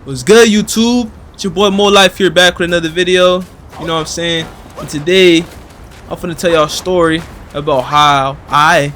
What's good, YouTube? It's your boy Mo Life here, back with another video. You know what I'm saying? And today, I'm finna tell y'all a story about how I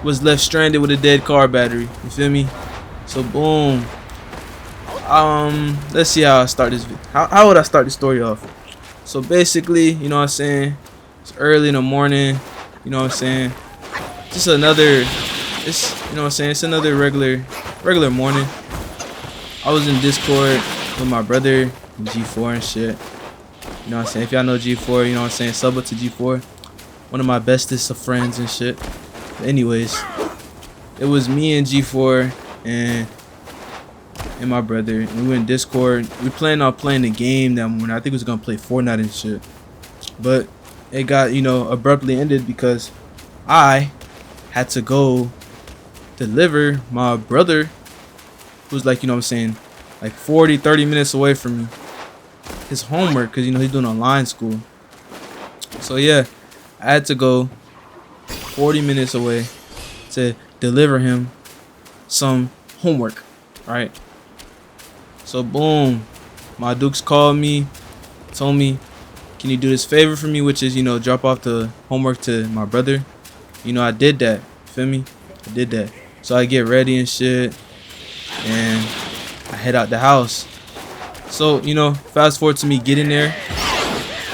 was left stranded with a dead car battery. You feel me? So boom. Let's see how I start this. How would I start the story off? So basically, you know what I'm saying? It's early in the morning. You know what I'm saying? Just another. It's you know what I'm saying? It's another regular morning. I was in Discord with my brother, G4 and shit. You know what I'm saying? If y'all know G4, you know what I'm saying? Sub up to G4. One of my bestest of friends and shit. But anyways, it was me and G4 and my brother. And we were in Discord. We planned on playing the game that morning. I think we was gonna play Fortnite and shit. But it got, you know, abruptly ended because I had to go deliver my brother, who's like, you know what I'm saying, like 40-30 minutes away from me, his homework, because you know he's doing online school. So yeah, I had to go 40 minutes away to deliver him some homework, right? So boom, my Dukes called me, told me, can you do this favor for me, which is, you know, drop off the homework to my brother. You know, I did that, feel me? I did that. So I get ready and shit, and I head out the house. So, you know, fast forward to me getting there.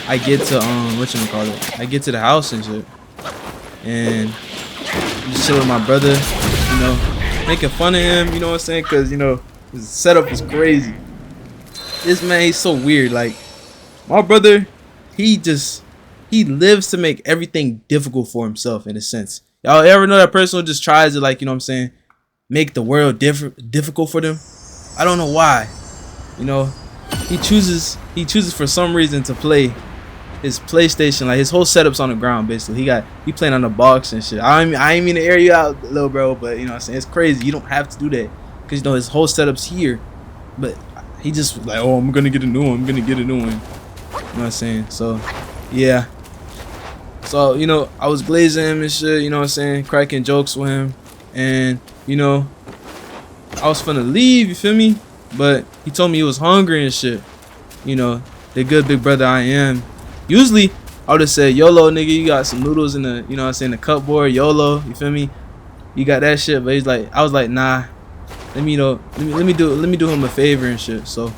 I get to whatchamacallit, I get to the house and shit, and I'm just chilling with my brother, you know, making fun of him, you know what I'm saying, because, you know, his setup is crazy. This man, he's so weird. Like, my brother, he lives to make everything difficult for himself, in a sense. Y'all ever know that person who just tries to, like, you know what I'm saying, make the world difficult for them? I don't know why. You know, he chooses for some reason to play his PlayStation. Like, his whole setup's on the ground, basically. He playing on the box and shit. I ain't mean to air you out, little bro, but you know what I'm saying, it's crazy. You don't have to do that, because you know his whole setup's here. But he just like, oh, I'm gonna get a new one. You know what I'm saying? So yeah. So, you know, I was glazing him and shit, you know what I'm saying, cracking jokes with him, and, you know, I was finna leave, you feel me? But he told me he was hungry and shit. You know, the good big brother I am. Usually, I would have said, YOLO, nigga, you got some noodles in the, you know what I'm saying, the cupboard, YOLO, you feel me? You got that shit, but he's like, I was like, nah, let me do him a favor and shit. So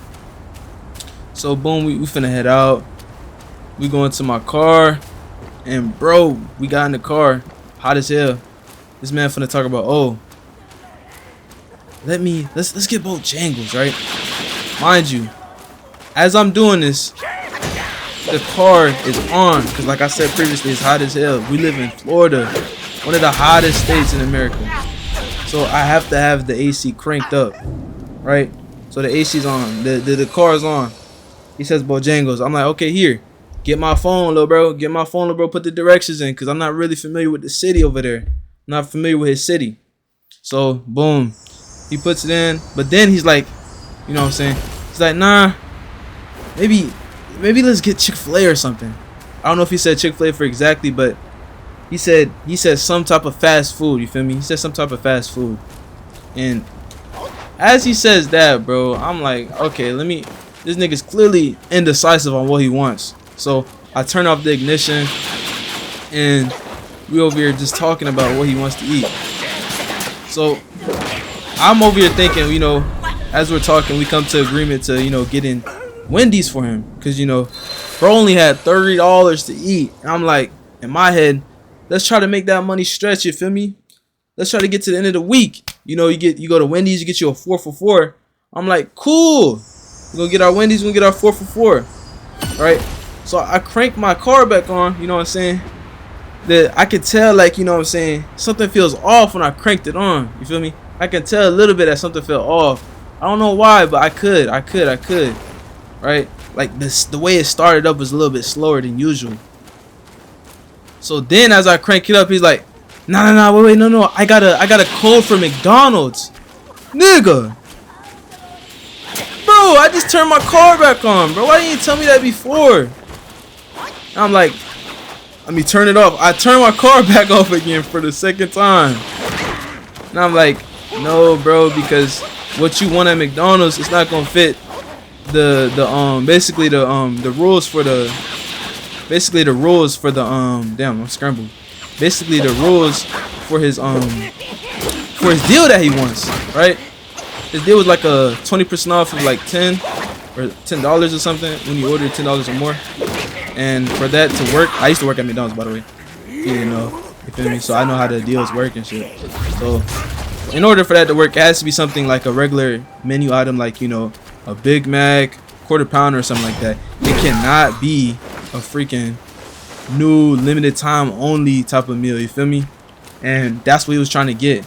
boom, we finna head out. We go into my car. And bro, we got in the car, hot as hell. This man finna talk about, oh, let's get both Jangles, right? Mind you, as I'm doing this, the car is on, because like I said previously, it's hot as hell. We live in Florida, one of the hottest states in America. So I have to have the AC cranked up, right? So the AC's on, the car's on. He says Bojangles. I'm like, okay, here. Get my phone, little bro. Get my phone, little bro. Put the directions in, because I'm not really familiar with the city over there. I'm not familiar with his city. So, boom. He puts it in. But then he's like, you know what I'm saying? He's like, nah, maybe let's get Chick-fil-A or something. I don't know if he said Chick-fil-A for exactly, but he said some type of fast food. You feel me? He said some type of fast food. And as he says that, bro, I'm like, okay, this nigga's clearly indecisive on what he wants. So I turn off the ignition, and we over here just talking about what he wants to eat. So I'm over here thinking, you know, as we're talking, we come to agreement to, you know, getting Wendy's for him, because, you know, bro only had $30 to eat. And I'm like, in my head, let's try to make that money stretch. You feel me? Let's try to get to the end of the week. You know, you go to Wendy's, you get you a 4 for $4. I'm like, cool. We're gonna get our Wendy's, we're gonna get our 4 for $4. Right? So I crank my car back on, you know what I'm saying? That I could tell, like, you know what I'm saying, something feels off when I cranked it on. You feel me? I can tell a little bit that something felt off. I don't know why, but I could. Right? Like the way it started up was a little bit slower than usual. So then as I crank it up, he's like, nah, wait, no. I got a code for McDonald's. Nigga. Bro, I just turned my car back on, bro. Why didn't you tell me that before? I'm like, let me turn it off. I turned my car back off again for the second time. And I'm like, no, bro, because what you want at McDonald's, it's not gonna fit basically the rules for the damn, I'm scrambled. Basically the rules for his deal that he wants, right? His deal was like a 20% off of like $10 or something when you order $10 or more. And for that to work, I used to work at McDonald's, by the way. You know, you feel me? So I know how the deals work and shit. So in order for that to work, it has to be something like a regular menu item, like, you know, a Big Mac, quarter pounder or something like that. It cannot be a freaking new limited time only type of meal, you feel me? And that's what he was trying to get.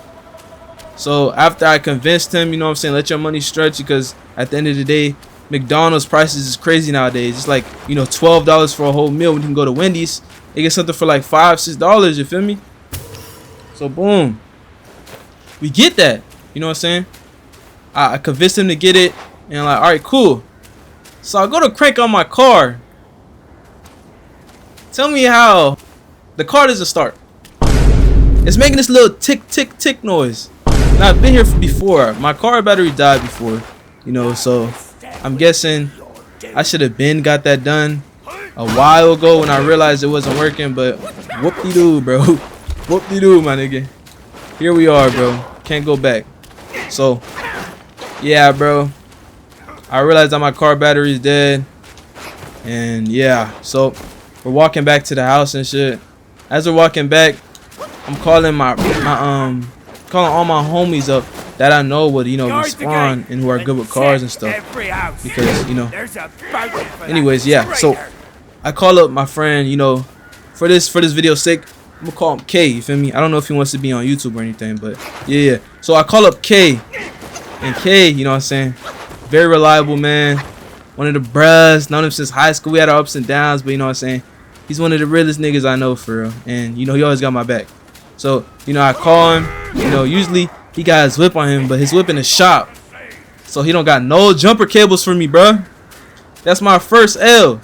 So after I convinced him, you know what I'm saying, let your money stretch, because at the end of the day, McDonald's prices is crazy nowadays. It's like, you know, $12 for a whole meal when you can go to Wendy's and get something for like $5-6, you feel me? So boom, we get that, you know what I'm saying? I convinced him to get it, and I'm like, all right, cool. So I go to crank on my car. Tell me how the car doesn't start. It's making this little tick tick tick noise. Now, I've been here before. My car battery died before, you know, so I'm guessing I should have got that done a while ago when I realized it wasn't working. But whoop-de-doo, bro. Whoop-de-doo, my nigga. Here we are, bro. Can't go back. So yeah, bro, I realized that my car battery is dead. And yeah, so we're walking back to the house and shit. As we're walking back, I'm calling calling all my homies up that I know would, you know, respond and who are good with cars and stuff. Because, you know, anyways, yeah. So I call up my friend, you know, for this video's sake, I'm gonna call him K, you feel me? I don't know if he wants to be on YouTube or anything, but yeah. So I call up K, and K, you know what I'm saying, very reliable man, one of the bruhs, known him since high school. We had our ups and downs, but you know what I'm saying, he's one of the realest niggas I know, for real. And you know, he always got my back. So, you know, I call him, you know, usually he got his whip on him, but his whip in the shop, so he don't got no jumper cables for me, bruh. That's my first L.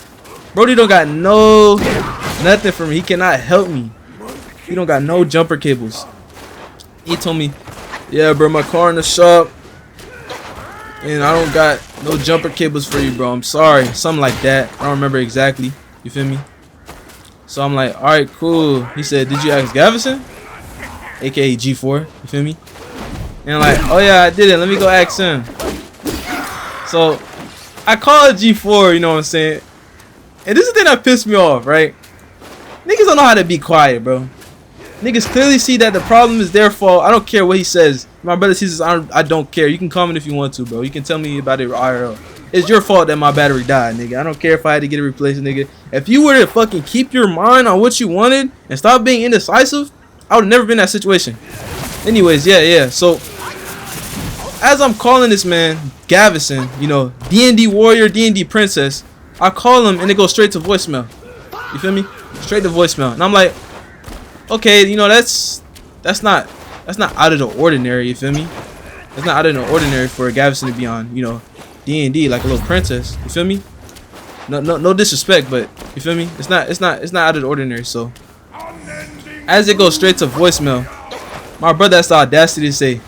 Brody don't got nothing for me. He cannot help me. He don't got no jumper cables. He told me, yeah, bro, my car in the shop, and I don't got no jumper cables for you, bro. I'm sorry. Something like that. I don't remember exactly. You feel me? So I'm like, all right, cool. He said, did you ask Gavison? AKA G4. You feel me? And I'm like, oh yeah, I did it. Let me go ask him. So I called G4, you know what I'm saying? And this is the thing that pissed me off, right? Niggas don't know how to be quiet, bro. Niggas clearly see that the problem is their fault. I don't care what he says. My brother sees this. I don't care. You can comment if you want to, bro. You can tell me about it IRL. It's your fault that my battery died, nigga. I don't care if I had to get it replaced, nigga. If you were to fucking keep your mind on what you wanted and stop being indecisive, I would have never been in that situation. Anyways, yeah. So as I'm calling this man Gavison, you know, D&D warrior, D&D princess, I call him and it goes straight to voicemail. You feel me? Straight to voicemail. And I'm like, okay, you know, that's not out of the ordinary. You feel me? It's not out of the ordinary for Gavison to be on, you know, D&D like a little princess. You feel me? No disrespect, but you feel me? It's not out of the ordinary. So as it goes straight to voicemail, my brother has the audacity to say,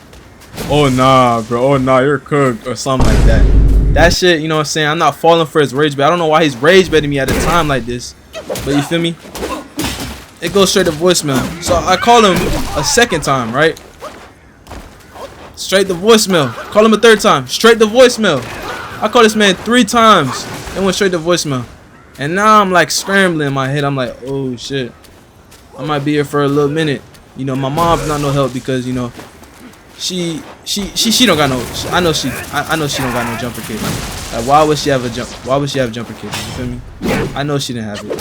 oh nah, bro, oh nah, you're cooked, or something like that. That shit, you know what I'm saying? I'm not falling for his rage, but I don't know why he's rage betting me at a time like this. But you feel me? It goes straight to voicemail. So I call him a second time, right? Straight to voicemail. Call him a third time. Straight to voicemail. I call this man 3 times. It went straight to voicemail. And now I'm like scrambling in my head. I'm like, oh shit, I might be here for a little minute. You know, my mom's not no help because, you know, she don't got no. I know she don't got no jumper cable. Like, why would she have jumper cable? You feel me? I know she didn't have it.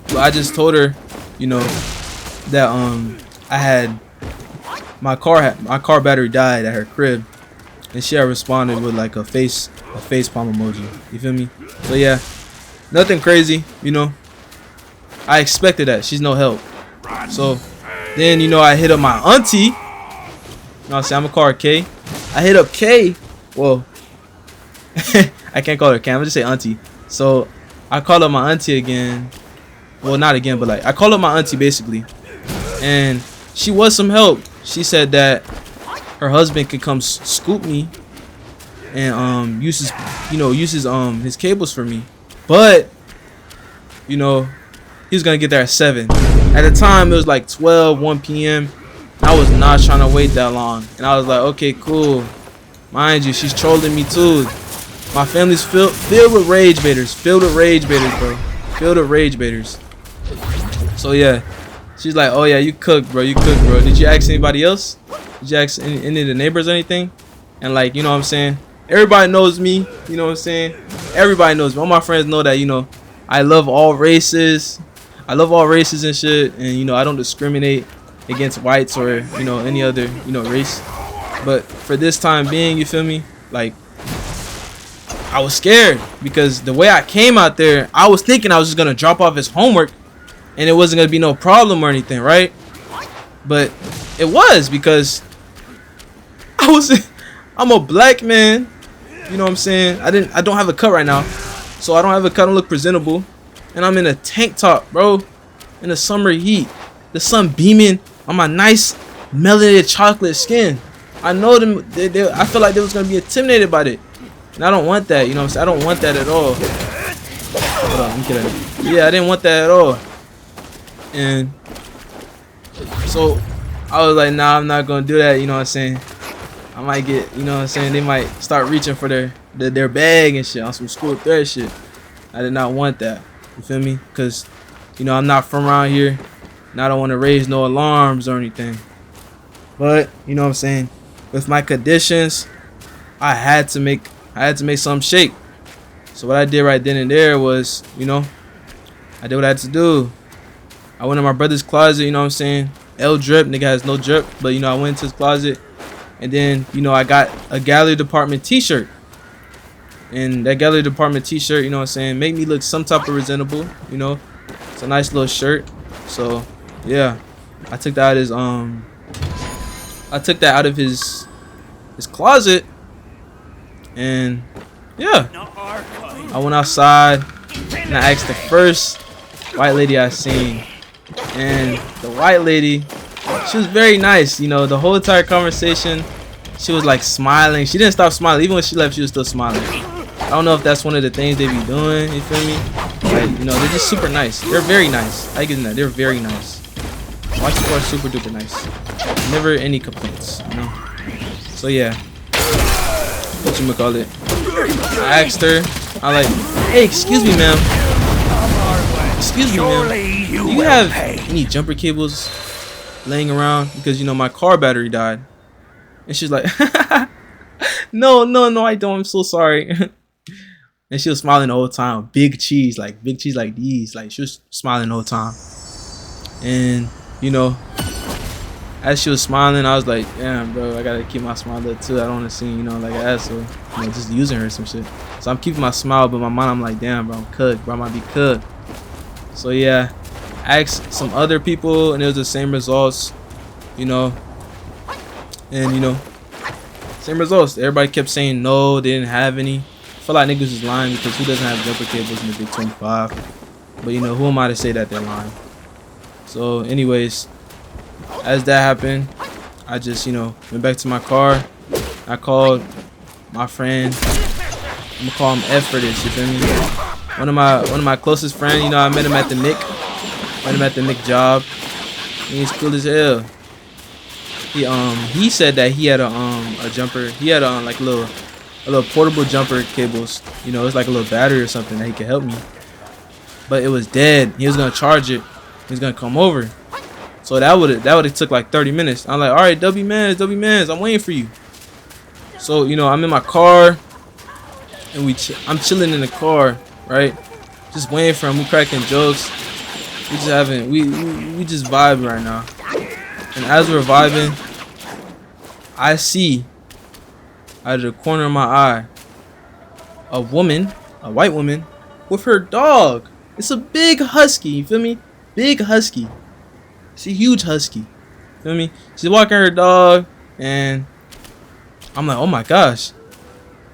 But I just told her, you know, that I had my car battery died at her crib, and she had responded with like a face palm emoji. You feel me? So yeah, nothing crazy, you know. I expected that. She's no help. So then, you know, I hit up my auntie. You know what I'm saying? I'm gonna call her K. I hit up K. Well, I can't call her K. I'm gonna just say auntie. So I call up my auntie again. Well, not again, but like I call up my auntie basically, and she was some help. She said that her husband could come scoop me and uses his cables for me. But you know, he was gonna get there at 7. At the time it was like 1 p.m. I was not trying to wait that long, and I was like, okay, cool. Mind you, she's trolling me too. My family's filled with rage baiters, bro, filled with rage baiters. So yeah, she's like, oh yeah, you cook, bro. Did you ask anybody else? Did you ask any of the neighbors or anything? And like, you know what I'm saying, everybody knows me, you know what I'm saying, everybody knows me. All my friends know that, you know, I love all races and shit, and you know, I don't discriminate against whites or, you know, any other, you know, race. But for this time being, you feel me, like, I was scared because the way I came out there, I was thinking I was just gonna drop off his homework and it wasn't gonna be no problem or anything, right? But it was, because I'm a black man, you know what I'm saying? I don't have a cut right now, so I don't have a cut. I don't look presentable, and I'm in a tank top, bro, in the summer heat, the sun beaming on my nice melanated chocolate skin. I know them. I feel like they was gonna be intimidated by it, and I don't want that. You know what I'm saying? I don't want that at all. Hold on, let me get it. Yeah, I didn't want that at all. And so I was like, nah, I'm not gonna do that. You know what I'm saying? I might get, you know what I'm saying, they might start reaching for their bag and shit on some school thread shit. I did not want that. You feel me? Because, you know, I'm not from around here, and I don't want to raise no alarms or anything. But, you know what I'm saying, with my conditions, I had to make something shake. So what I did right then and there was, you know, I did what I had to do. I went in my brother's closet, you know what I'm saying, L drip, nigga has no drip, but you know, I went into his closet, and then, you know, I got a gallery department t-shirt. And that gallery department t-shirt, you know what I'm saying, made me look some type of presentable, you know. It's a nice little shirt. So yeah, I took that out of his closet, and yeah, I went outside and I asked the first white lady I seen, and the white lady, she was very nice, you know, the whole entire conversation. She was like smiling. She didn't stop smiling. Even when she left, she was still smiling. I don't know if that's one of the things they be doing, you feel me? Like, you know, they're just super nice. They're very nice. I get that. They're very nice. White people are super duper nice. Never any complaints, you know? So yeah, what you call it? I asked her, I like, hey, excuse me, ma'am. Excuse me, ma'am. Do you have any jumper cables laying around? Because, you know, my car battery died. And she's like, no, I don't. I'm so sorry. And she was smiling the whole time. Big cheese like these. Like, she was smiling the whole time. And, you know, as she was smiling, I was like, damn, bro, I gotta keep my smile up too. I don't want to seem, you know, like an asshole, you know, just using her or some shit. So I'm keeping my smile, but my mind, I'm like, damn, bro, I'm cooked, bro, I might be cooked. So yeah, I asked some other people, and it was the same results, you know. And, you know, same results. Everybody kept saying no, they didn't have any. I feel like niggas is lying, because who doesn't have jumper cables in the Big 25? But, you know, who am I to say that they're lying? So, anyways, as that happened, I just, you know, went back to my car. I called my friend. I'm gonna call him F for this, you feel me? One of my closest friends, you know, I met him at the Nick. Met him at the Nick job. He's cool as hell. He said that he had a jumper. He had like a little portable jumper cables. You know, it's like a little battery or something that he could help me. But it was dead. He was gonna charge it. He was gonna come over. So that would have took like 30 minutes. I'm like, all right, W Mans, I'm waiting for you. So, you know, I'm in my car, and I'm chilling in the car, right? Just waiting for him. We cracking jokes. We just vibing right now. And as we're vibing, I see out of the corner of my eye a white woman, with her dog. It's a big husky, you feel me? Big husky. It's a huge husky. Feel me? She's walking her dog, and I'm like, oh my gosh.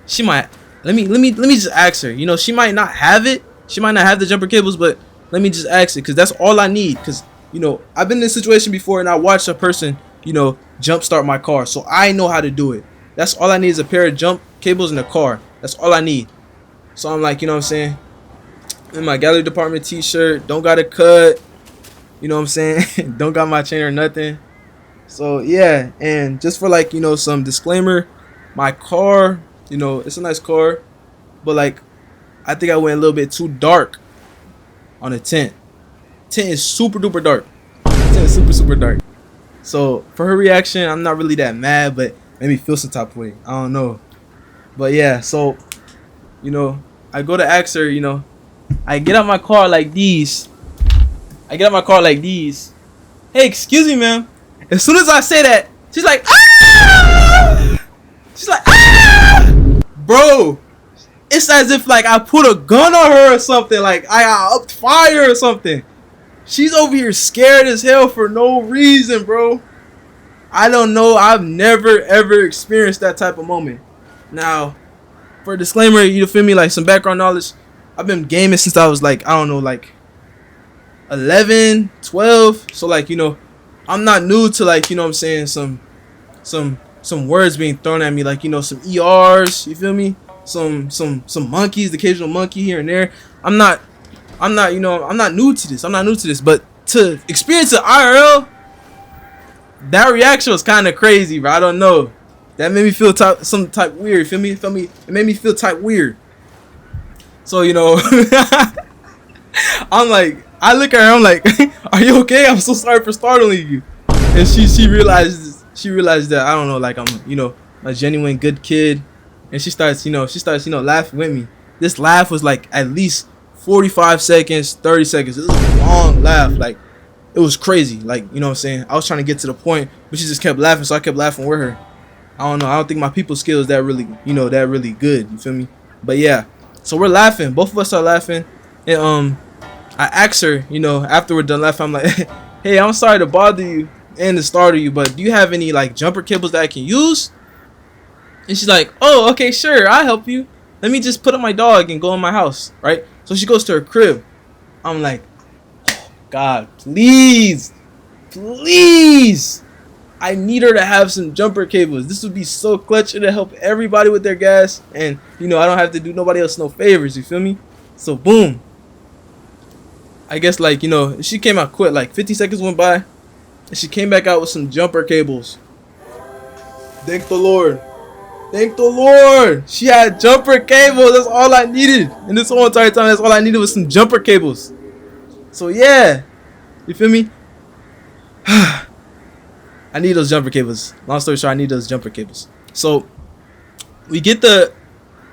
She might let me just ask her. You know, she might not have it. She might not have the jumper cables, but let me just ask it, because that's all I need. Because, you know, I've been in this situation before, and I watched a person you know, jump start my car. So I know how to do it. That's all I need is a pair of jump cables in the car. That's all I need. So I'm like, you know what I'm saying, in my gallery department t-shirt, don't got a cut, you know what I'm saying, don't got my chain or nothing. So yeah, and just for like, you know, some disclaimer, my car, you know, it's a nice car, but like I think I went a little bit too dark on the tint. Tint is super duper dark. Tint is super dark. So for her reaction, I'm not really that mad, but made me feel some type of way. I don't know. But yeah, so you know, I go to ask her, you know, I get out my car like these. Hey, excuse me, ma'am. As soon as I say that, she's like, ah! She's like, ah! Bro, it's as if like I put a gun on her or something. Like I upped fire or something. She's over here scared as hell for no reason, bro. I don't know. I've never ever experienced that type of moment. Now, for a disclaimer, you feel me? Like some background knowledge. I've been gaming since I was like, I don't know, like 11, 12. So like, you know, I'm not new to like, you know what I'm saying, some words being thrown at me, like, you know, some ERs, you feel me? Some monkeys, the occasional monkey here and there. I'm not, you know, I'm not new to this. But to experience it IRL, that reaction was kind of crazy, bro. I don't know. That made me feel some type weird. You feel me? It made me feel type weird. So, you know, I'm like, I look at her, I'm like, are you okay? I'm so sorry for startling you. And she realized that, I don't know, like I'm, you know, a genuine good kid. And she starts, you know, laughing with me. This laugh was like at least 45 seconds, 30 seconds. It was a long laugh. Like, it was crazy. Like, you know what I'm saying? I was trying to get to the point, but she just kept laughing, so I kept laughing with her. I don't know. I don't think my people skills that really, you know, that really good. You feel me? But yeah. So we're laughing. Both of us are laughing. And I asked her, you know, after we're done laughing, I'm like, hey, I'm sorry to bother you and to startle you, but do you have any like jumper cables that I can use? And she's like, oh, okay, sure, I'll help you. Let me just put up my dog and go in my house, right? So she goes to her crib. I'm like, oh, God, please. I need her to have some jumper cables. This would be so clutch. It'll help everybody with their gas. And, you know, I don't have to do nobody else no favors. You feel me? So, boom. I guess, like, you know, she came out quick. Like, 50 seconds went by. And she came back out with some jumper cables. Thank the Lord. She had jumper cables. That's all I needed. And this whole entire time, that's all I needed was some jumper cables. So, yeah. You feel me? I need those jumper cables. Long story short, I need those jumper cables. So we get the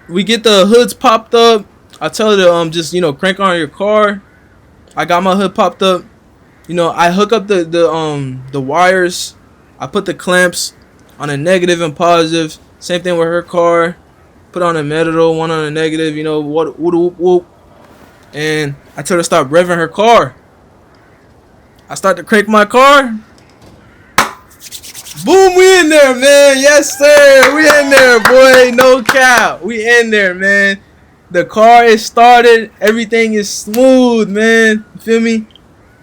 hoods popped up. I tell her to just, you know, crank on your car. I got my hood popped up. You know, I hook up the wires. I put the clamps on a negative and positive. Same thing with her car. Put on a metal, one on a negative. You know, whoop. And I tell her to stop revving her car. I start to crank my car. Boom, we in there, man. Yes, sir. We in there, boy. No cap. We in there, man. The car is started. Everything is smooth, man. You feel me?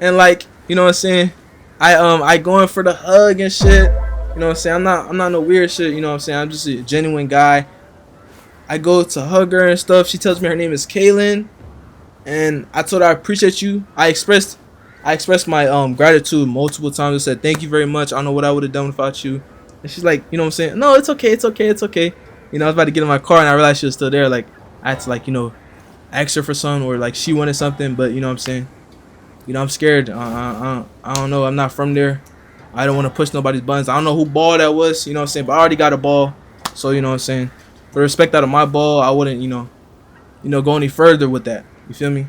And like, you know what I'm saying? I going for the hug and shit. You know what I'm saying? I'm not no weird shit. You know what I'm saying? I'm just a genuine guy. I go to hug her and stuff. She tells me her name is Kaylin. And I told her I appreciate you. I expressed my gratitude multiple times. I said thank you very much. I don't know what I would have done without you. And she's like, you know what I'm saying? No, it's okay. You know, I was about to get in my car and I realized she was still there. Like, I had to, like, you know, ask her for something, or like she wanted something, but you know what I'm saying? You know, I'm scared. I don't know. I'm not from there. I don't want to push nobody's buttons. I don't know who ball that was. You know what I'm saying? But I already got a ball. So, you know what I'm saying? For respect out of my ball, I wouldn't, you know, go any further with that. You feel me?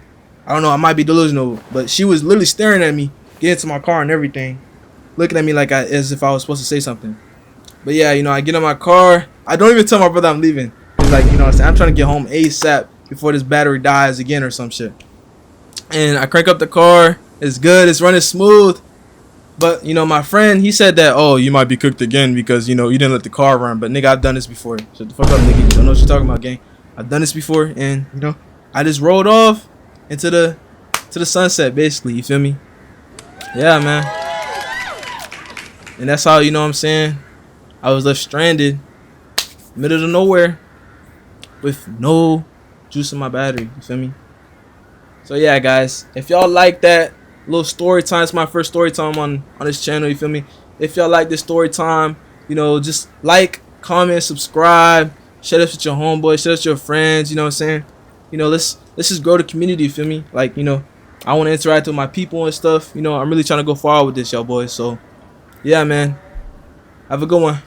I don't know, I might be delusional, but she was literally staring at me, getting into my car and everything, looking at me like as if I was supposed to say something. But yeah, you know, I get in my car. I don't even tell my brother I'm leaving. It's like, you know what I'm saying? I'm trying to get home ASAP before this battery dies again or some shit. And I crank up the car. It's good. It's running smooth. But, you know, my friend, he said that, oh, you might be cooked again because, you know, you didn't let the car run. But, nigga, I've done this before. Shut the fuck up, nigga. You don't know what you're talking about, gang. I've done this before. And, you know, I just rolled off into the sunset, basically. You feel me? Yeah, man. And that's how, you know what I'm saying, I was left stranded, middle of nowhere, with no juice in my battery. You feel me? So yeah, guys, if y'all like that little story time, it's my first story time on this channel. You feel me? If y'all like this story time, you know, just like, comment, subscribe, share this with your homeboys, share this with your friends. You know what I'm saying? You know, let's just grow the community. You feel me? Like, you know, I want to interact with my people and stuff. You know, I'm really trying to go far with this, y'all boys. So yeah, man, have a good one.